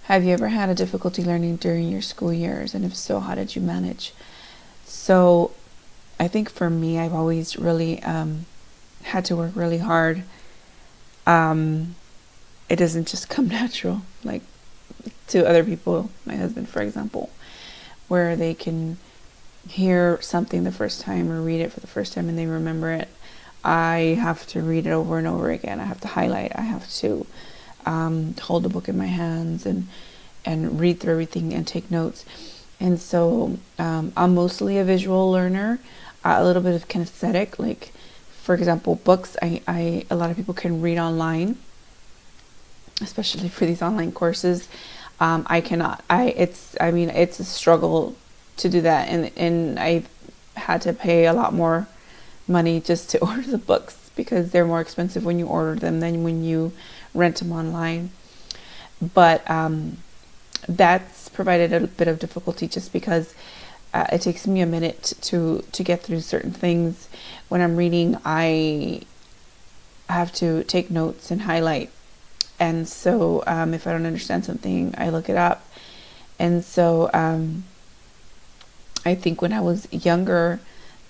Have you ever had a difficulty learning during your school years? And if so, how did you manage? So I think for me, I've always really had to work really hard. It doesn't just come natural, like to other people, my husband, for example, where they can hear something the first time or read it for the first time and they remember it. I have to read it over and over again. I have to highlight. I have to hold the book in my hands and read through everything and take notes. And so I'm mostly a visual learner, a little bit of kinesthetic. Like, for example, books. A lot of people can read online, especially for these online courses. I cannot. It's a struggle to do that, and I've had to pay a lot more money just to order the books because they're more expensive when you order them than when you rent them online. But that's provided a bit of difficulty just because it takes me a minute to get through certain things. When I'm reading, I have to take notes and highlight. And so if I don't understand something, I look it up. And so I think when I was younger,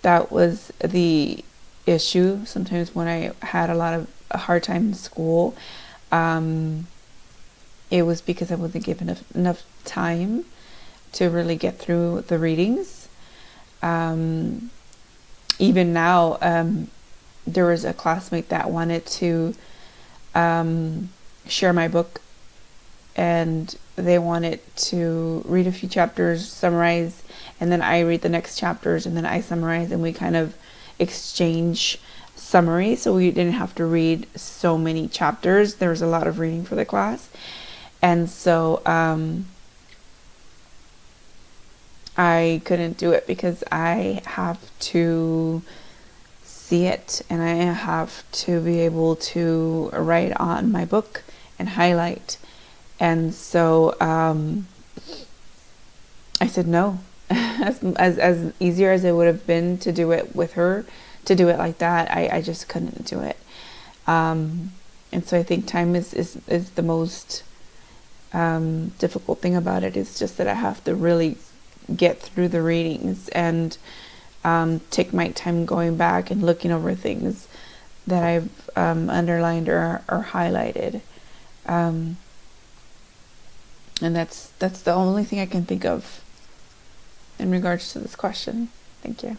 that was the issue. Sometimes when I had a hard time in school, it was because I wasn't given enough time to really get through the readings. Even now, there was a classmate that wanted to share my book, and they wanted to read a few chapters, summarize, and then I read the next chapters, and then I summarize, and we kind of exchange summary, so we didn't have to read so many chapters. There was a lot of reading for the class. And so I couldn't do it because I have to see it and I have to be able to write on my book and highlight. And so I said no. as easier as it would have been to do it with her, to do it like that, I just couldn't do it. And so I think time is the most difficult thing about it. Is just that I have to really get through the readings and take my time going back and looking over things that I've underlined or highlighted. And that's the only thing I can think of in regards to this question. Thank you.